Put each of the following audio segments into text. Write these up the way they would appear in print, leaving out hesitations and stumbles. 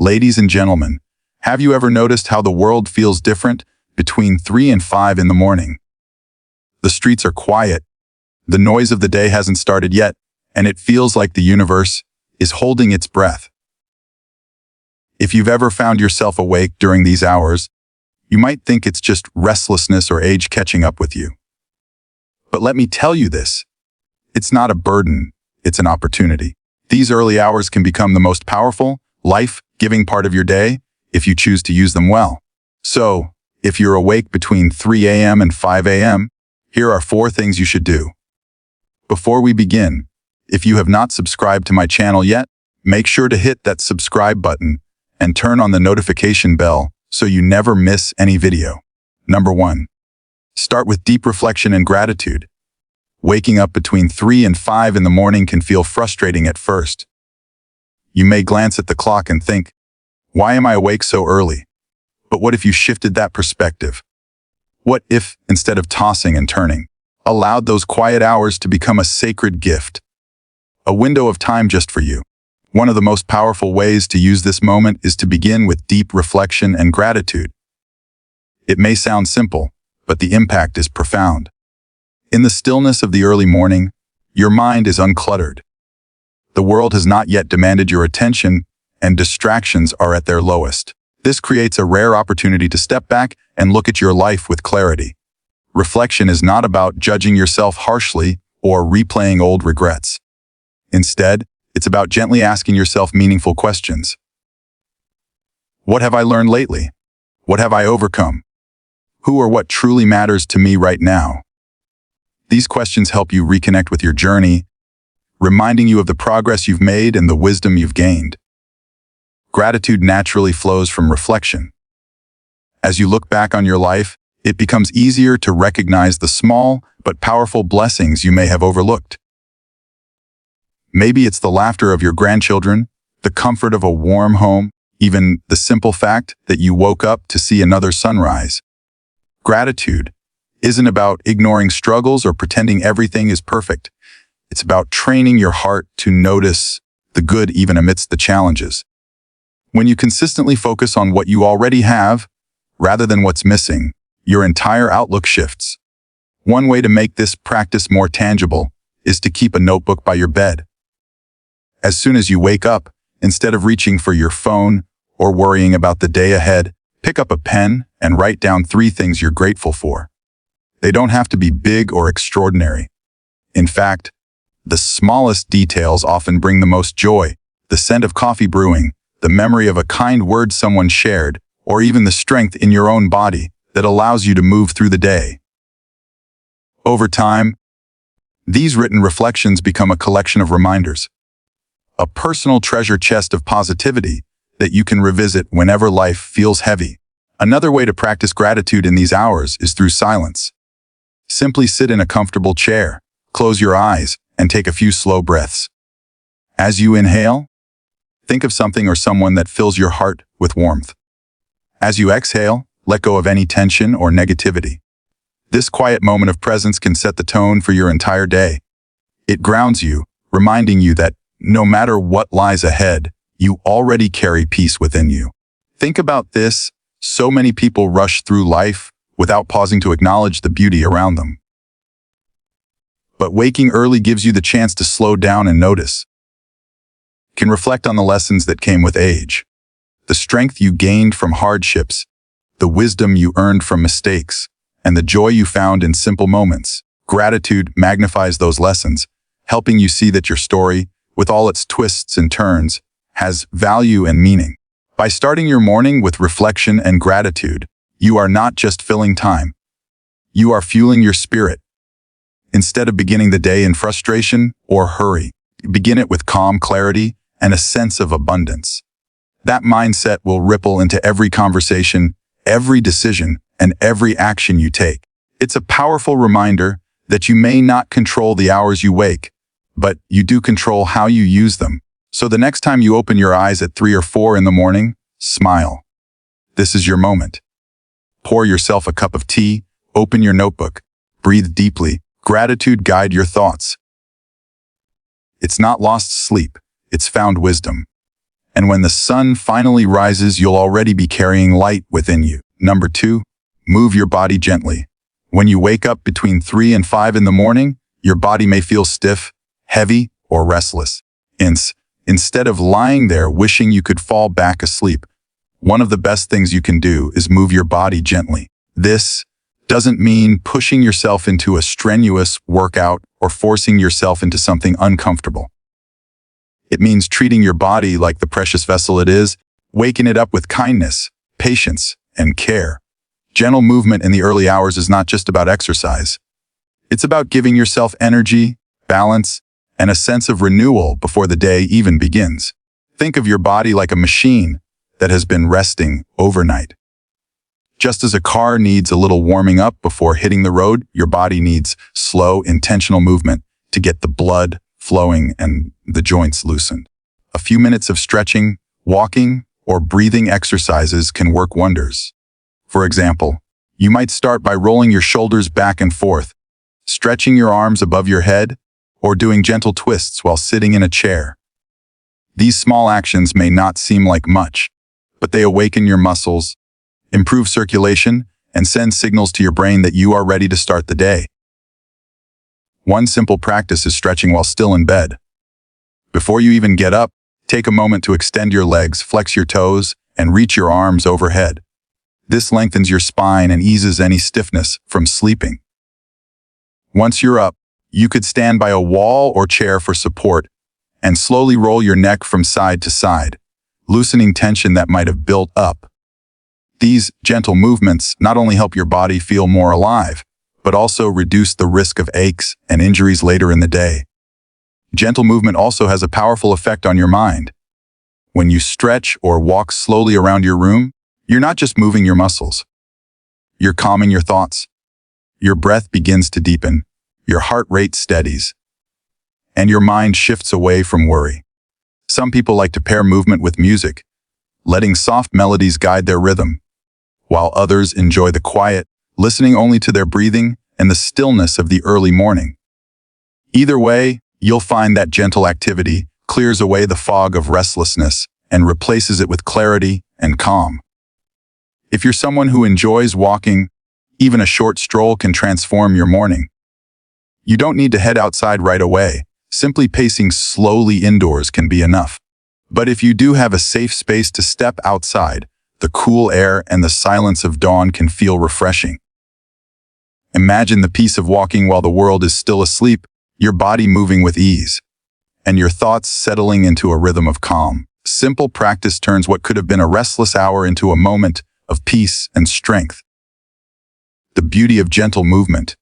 Ladies and gentlemen, have you ever noticed how the world feels different between 3 and 5 in the morning? The streets are quiet, the noise of the day hasn't started yet, and it feels like the universe is holding its breath. If you've ever found yourself awake during these hours, you might think it's just restlessness or age catching up with you. But let me tell you this, it's not a burden, it's an opportunity. These early hours can become the most powerful, life-giving part of your day if you choose to use them well. So, if you're awake between 3 a.m. and 5 a.m., here are 4 things you should do. Before we begin, if you have not subscribed to my channel yet, make sure to hit that subscribe button and turn on the notification bell so you never miss any video. Number 1. Start with deep reflection and gratitude. Waking up between 3 and 5 in the morning can feel frustrating at first. You may glance at the clock and think, why am I awake so early? But what if you shifted that perspective? What if, instead of tossing and turning, allowed those quiet hours to become a sacred gift? A window of time just for you. One of the most powerful ways to use this moment is to begin with deep reflection and gratitude. It may sound simple, but the impact is profound. In the stillness of the early morning, your mind is uncluttered. The world has not yet demanded your attention, and distractions are at their lowest. This creates a rare opportunity to step back and look at your life with clarity. Reflection is not about judging yourself harshly or replaying old regrets. Instead, it's about gently asking yourself meaningful questions. What have I learned lately? What have I overcome? Who or what truly matters to me right now? These questions help you reconnect with your journey, reminding you of the progress you've made and the wisdom you've gained. Gratitude naturally flows from reflection. As you look back on your life, it becomes easier to recognize the small but powerful blessings you may have overlooked. Maybe it's the laughter of your grandchildren, the comfort of a warm home, even the simple fact that you woke up to see another sunrise. Gratitude isn't about ignoring struggles or pretending everything is perfect. It's about training your heart to notice the good even amidst the challenges. When you consistently focus on what you already have, rather than what's missing, your entire outlook shifts. One way to make this practice more tangible is to keep a notebook by your bed. As soon as you wake up, instead of reaching for your phone or worrying about the day ahead, pick up a pen and write down 3 things you're grateful for. They don't have to be big or extraordinary. In fact, the smallest details often bring the most joy: the scent of coffee brewing, the memory of a kind word someone shared, or even the strength in your own body that allows you to move through the day. Over time, these written reflections become a collection of reminders, a personal treasure chest of positivity that you can revisit whenever life feels heavy. Another way to practice gratitude in these hours is through silence. Simply sit in a comfortable chair, close your eyes, and take a few slow breaths. As you inhale, think of something or someone that fills your heart with warmth. As you exhale, let go of any tension or negativity. This quiet moment of presence can set the tone for your entire day. It grounds you, reminding you that no matter what lies ahead, you already carry peace within you. Think about this: so many people rush through life without pausing to acknowledge the beauty around them. But waking early gives you the chance to slow down and notice. You can reflect on the lessons that came with age, the strength you gained from hardships, the wisdom you earned from mistakes, and the joy you found in simple moments. Gratitude magnifies those lessons, helping you see that your story, with all its twists and turns, has value and meaning. By starting your morning with reflection and gratitude, you are not just filling time. You are fueling your spirit. Instead of beginning the day in frustration or hurry, begin it with calm clarity and a sense of abundance. That mindset will ripple into every conversation, every decision, and every action you take. It's a powerful reminder that you may not control the hours you wake, but you do control how you use them. So the next time you open your eyes at 3 or 4 in the morning, smile. This is your moment. Pour yourself a cup of tea, open your notebook, breathe deeply, gratitude guide your thoughts. It's not lost sleep, it's found wisdom. And when the sun finally rises, you'll already be carrying light within you. Number 2, move your body gently. When you wake up between 3 and 5 in the morning, your body may feel stiff, heavy, or restless. Instead of lying there wishing you could fall back asleep, one of the best things you can do is move your body gently. This doesn't mean pushing yourself into a strenuous workout or forcing yourself into something uncomfortable. It means treating your body like the precious vessel it is, waking it up with kindness, patience, and care. Gentle movement in the early hours is not just about exercise. It's about giving yourself energy, balance, and a sense of renewal before the day even begins. Think of your body like a machine that has been resting overnight. Just as a car needs a little warming up before hitting the road, your body needs slow, intentional movement to get the blood flowing and the joints loosened. A few minutes of stretching, walking, or breathing exercises can work wonders. For example, you might start by rolling your shoulders back and forth, stretching your arms above your head, or doing gentle twists while sitting in a chair. These small actions may not seem like much, but they awaken your muscles, improve circulation, and send signals to your brain that you are ready to start the day. One simple practice is stretching while still in bed. Before you even get up, take a moment to extend your legs, flex your toes, and reach your arms overhead. This lengthens your spine and eases any stiffness from sleeping. Once you're up, you could stand by a wall or chair for support and slowly roll your neck from side to side, loosening tension that might have built up. These gentle movements not only help your body feel more alive, but also reduce the risk of aches and injuries later in the day. Gentle movement also has a powerful effect on your mind. When you stretch or walk slowly around your room, you're not just moving your muscles. You're calming your thoughts. Your breath begins to deepen, your heart rate steadies, and your mind shifts away from worry. Some people like to pair movement with music, letting soft melodies guide their rhythm, while others enjoy the quiet, listening only to their breathing and the stillness of the early morning. Either way, you'll find that gentle activity clears away the fog of restlessness and replaces it with clarity and calm. If you're someone who enjoys walking, even a short stroll can transform your morning. You don't need to head outside right away. Simply pacing slowly indoors can be enough. But if you do have a safe space to step outside, the cool air and the silence of dawn can feel refreshing. Imagine the peace of walking while the world is still asleep, your body moving with ease, and your thoughts settling into a rhythm of calm. Simple practice turns what could have been a restless hour into a moment of peace and strength. The beauty of gentle movement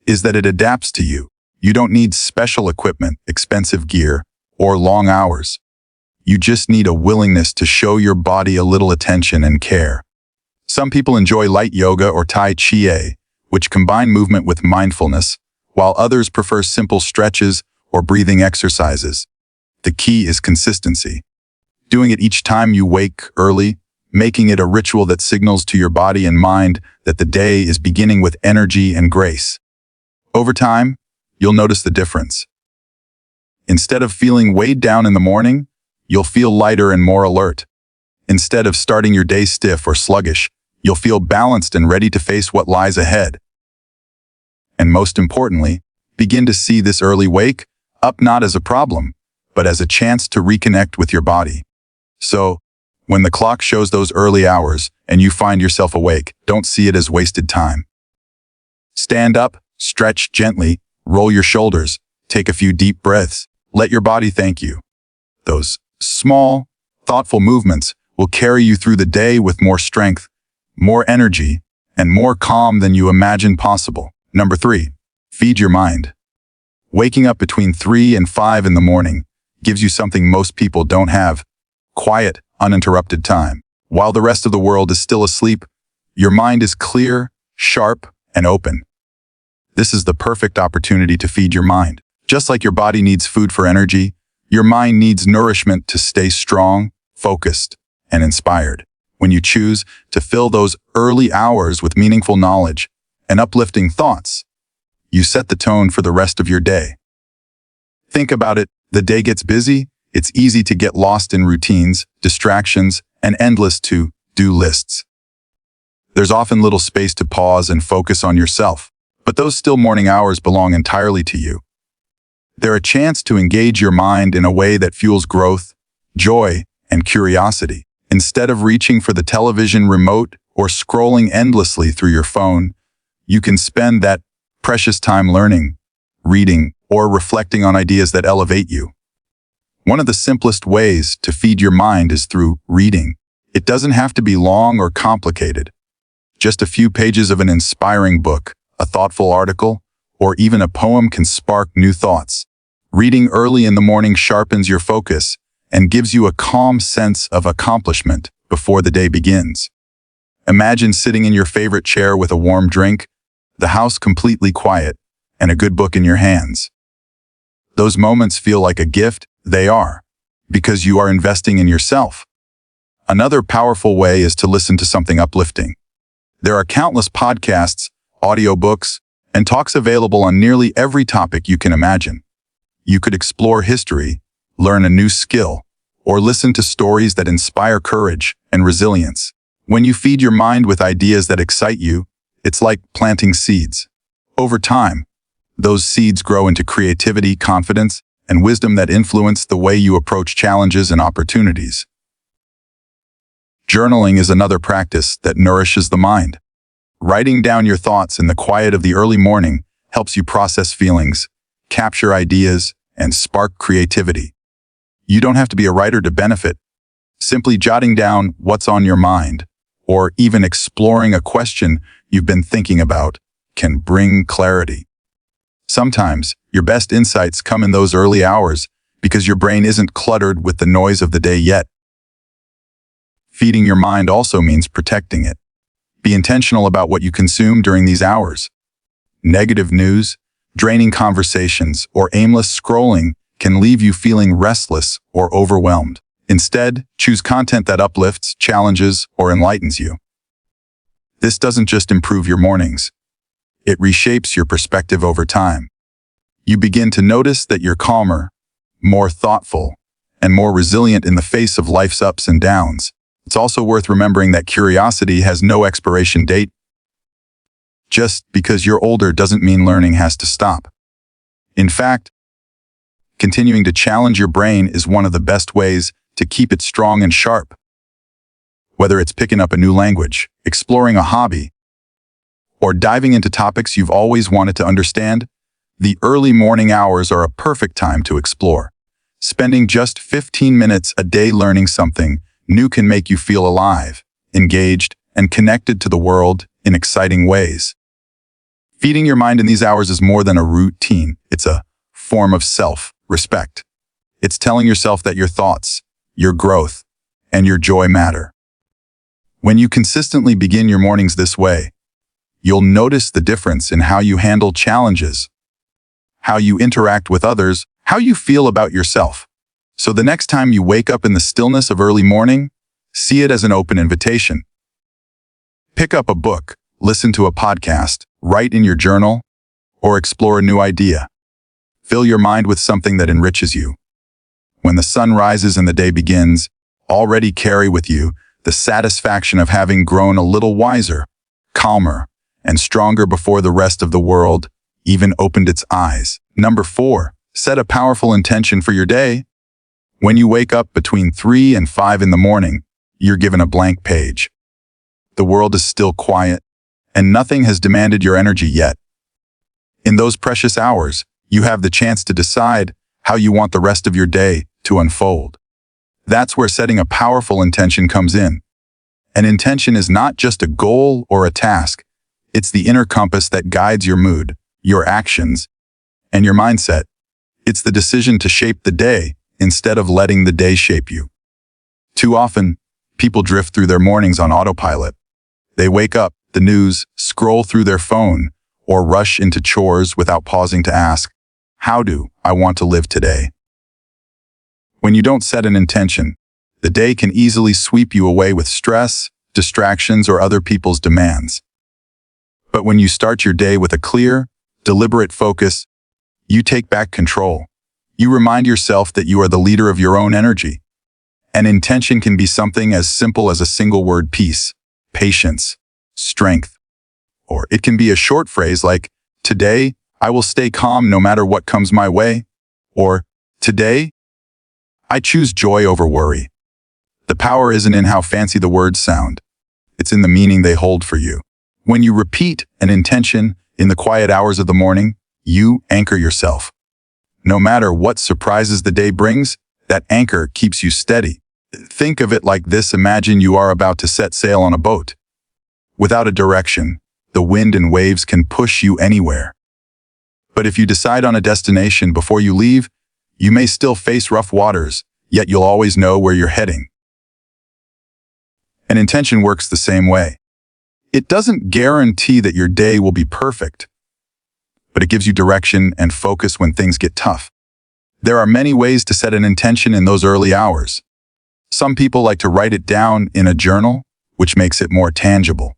is that it adapts to you. You don't need special equipment, expensive gear, or long hours. You just need a willingness to show your body a little attention and care. Some people enjoy light yoga or Tai Chi, which combine movement with mindfulness, while others prefer simple stretches or breathing exercises. The key is consistency. Doing it each time you wake early, making it a ritual that signals to your body and mind that the day is beginning with energy and grace. Over time, you'll notice the difference. Instead of feeling weighed down in the morning, you'll feel lighter and more alert. Instead of starting your day stiff or sluggish, you'll feel balanced and ready to face what lies ahead. And most importantly, begin to see this early wake up not as a problem, but as a chance to reconnect with your body. So, when the clock shows those early hours and you find yourself awake, don't see it as wasted time. Stand up, stretch gently, roll your shoulders, take a few deep breaths, let your body thank you. Those small, thoughtful movements will carry you through the day with more strength, more energy, and more calm than you imagined possible. Number 3, feed your mind. Waking up between 3 and 5 in the morning gives you something most people don't have: quiet, uninterrupted time. While the rest of the world is still asleep, your mind is clear, sharp, and open. This is the perfect opportunity to feed your mind. Just like your body needs food for energy, your mind needs nourishment to stay strong, focused, and inspired. When you choose to fill those early hours with meaningful knowledge and uplifting thoughts, you set the tone for the rest of your day. Think about it. The day gets busy, it's easy to get lost in routines, distractions, and endless to-do lists. There's often little space to pause and focus on yourself, but those still morning hours belong entirely to you. They're a chance to engage your mind in a way that fuels growth, joy, and curiosity. Instead of reaching for the television remote or scrolling endlessly through your phone, you can spend that precious time learning, reading, or reflecting on ideas that elevate you. One of the simplest ways to feed your mind is through reading. It doesn't have to be long or complicated. Just a few pages of an inspiring book, a thoughtful article, or even a poem can spark new thoughts. Reading early in the morning sharpens your focus and gives you a calm sense of accomplishment before the day begins. Imagine sitting in your favorite chair with a warm drink, the house completely quiet, and a good book in your hands. Those moments feel like a gift. They are, because you are investing in yourself. Another powerful way is to listen to something uplifting. There are countless podcasts, audiobooks, and talks available on nearly every topic you can imagine. You could explore history, learn a new skill, or listen to stories that inspire courage and resilience. When you feed your mind with ideas that excite you, it's like planting seeds. Over time, those seeds grow into creativity, confidence, and wisdom that influence the way you approach challenges and opportunities. Journaling is another practice that nourishes the mind. Writing down your thoughts in the quiet of the early morning helps you process feelings, capture ideas, and spark creativity. You don't have to be a writer to benefit. Simply jotting down what's on your mind, or even exploring a question you've been thinking about, can bring clarity. Sometimes, your best insights come in those early hours because your brain isn't cluttered with the noise of the day yet. Feeding your mind also means protecting it. Be intentional about what you consume during these hours. Negative news, draining conversations, or aimless scrolling can leave you feeling restless or overwhelmed. Instead, choose content that uplifts, challenges, or enlightens you. This doesn't just improve your mornings. It reshapes your perspective over time. You begin to notice that you're calmer, more thoughtful, and more resilient in the face of life's ups and downs. It's also worth remembering that curiosity has no expiration date. Just because you're older doesn't mean learning has to stop. In fact, continuing to challenge your brain is one of the best ways to keep it strong and sharp. Whether it's picking up a new language, exploring a hobby, or diving into topics you've always wanted to understand, the early morning hours are a perfect time to explore. Spending just 15 minutes a day learning something new can make you feel alive, engaged, and connected to the world in exciting ways. Feeding your mind in these hours is more than a routine. It's a form of self-respect. It's telling yourself that your thoughts, your growth, and your joy matter. When you consistently begin your mornings this way, you'll notice the difference in how you handle challenges, how you interact with others, how you feel about yourself. So the next time you wake up in the stillness of early morning, see it as an open invitation. Pick up a book, listen to a podcast, write in your journal, or explore a new idea. Fill your mind with something that enriches you. When the sun rises and the day begins, already carry with you the satisfaction of having grown a little wiser, calmer, and stronger before the rest of the world even opened its eyes. Number 4, set a powerful intention for your day. When you wake up between 3 and 5 in the morning, you're given a blank page. The world is still quiet, and nothing has demanded your energy yet. In those precious hours, you have the chance to decide how you want the rest of your day to unfold. That's where setting a powerful intention comes in. An intention is not just a goal or a task. It's the inner compass that guides your mood, your actions, and your mindset. It's the decision to shape the day instead of letting the day shape you. Too often, people drift through their mornings on autopilot. They wake up, the news, scroll through their phone, or rush into chores without pausing to ask, how do I want to live today? When you don't set an intention, the day can easily sweep you away with stress, distractions, or other people's demands. But when you start your day with a clear, deliberate focus, you take back control. You remind yourself that you are the leader of your own energy. An intention can be something as simple as a single word: peace, patience, strength. Or it can be a short phrase like, "Today, I will stay calm no matter what comes my way." Or, "Today, I choose joy over worry." The power isn't in how fancy the words sound. It's in the meaning they hold for you. When you repeat an intention in the quiet hours of the morning, you anchor yourself. No matter what surprises the day brings, that anchor keeps you steady. Think of it like this: imagine you are about to set sail on a boat. Without a direction, the wind and waves can push you anywhere. But if you decide on a destination before you leave, you may still face rough waters, yet you'll always know where you're heading. An intention works the same way. It doesn't guarantee that your day will be perfect, but it gives you direction and focus when things get tough. There are many ways to set an intention in those early hours. Some people like to write it down in a journal, which makes it more tangible.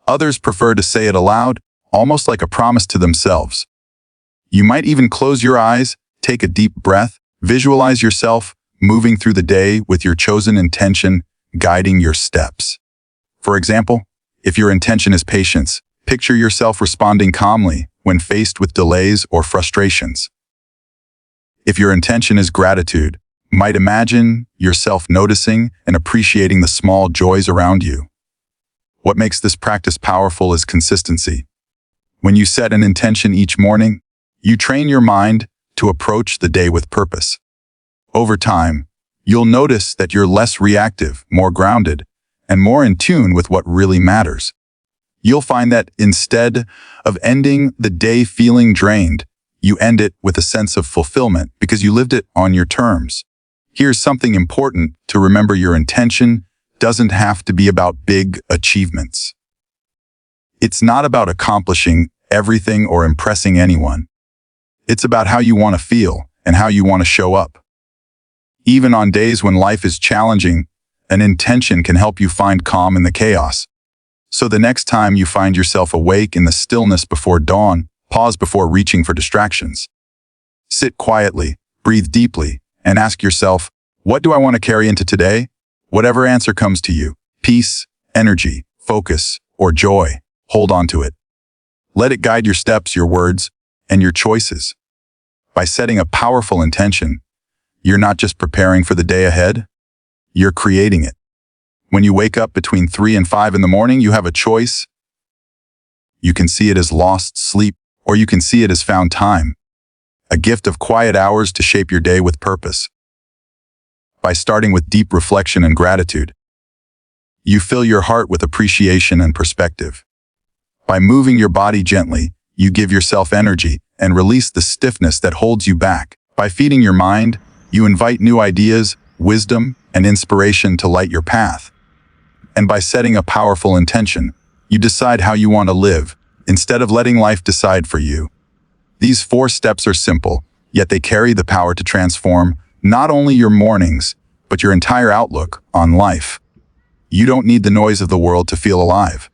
Others prefer to say it aloud, almost like a promise to themselves. You might even close your eyes, take a deep breath, visualize yourself moving through the day with your chosen intention guiding your steps. For example, if your intention is patience, picture yourself responding calmly when faced with delays or frustrations. If your intention is gratitude, might imagine yourself noticing and appreciating the small joys around you. What makes this practice powerful is consistency. When you set an intention each morning, you train your mind to approach the day with purpose. Over time, you'll notice that you're less reactive, more grounded, and more in tune with what really matters. You'll find that instead of ending the day feeling drained, you end it with a sense of fulfillment because you lived it on your terms. Here's something important to remember: your intention doesn't have to be about big achievements. It's not about accomplishing everything or impressing anyone. It's about how you want to feel and how you want to show up. Even on days when life is challenging, an intention can help you find calm in the chaos. So the next time you find yourself awake in the stillness before dawn, pause before reaching for distractions. Sit quietly, breathe deeply, and ask yourself, what do I want to carry into today? Whatever answer comes to you, peace, energy, focus, or joy, hold on to it. Let it guide your steps, your words, and your choices. By setting a powerful intention, you're not just preparing for the day ahead, you're creating it. When you wake up between 3 and 5 in the morning, you have a choice. You can see it as lost sleep, or you can see it as found time, a gift of quiet hours to shape your day with purpose. By starting with deep reflection and gratitude, you fill your heart with appreciation and perspective. By moving your body gently, you give yourself energy and release the stiffness that holds you back. By feeding your mind, you invite new ideas, wisdom, and inspiration to light your path. And by setting a powerful intention, you decide how you want to live, instead of letting life decide for you. These 4 steps are simple, yet they carry the power to transform not only your mornings, but your entire outlook on life. You don't need the noise of the world to feel alive.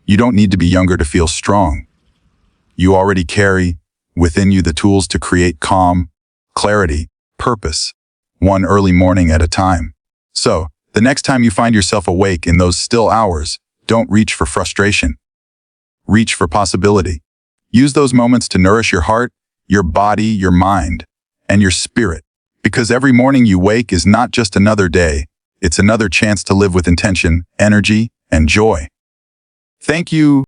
You don't need to be younger to feel strong. You already carry within you the tools to create calm, clarity, purpose, one early morning at a time. So, the next time you find yourself awake in those still hours, don't reach for frustration. Reach for possibility. Use those moments to nourish your heart, your body, your mind, and your spirit. Because every morning you wake is not just another day, it's another chance to live with intention, energy, and joy. Thank you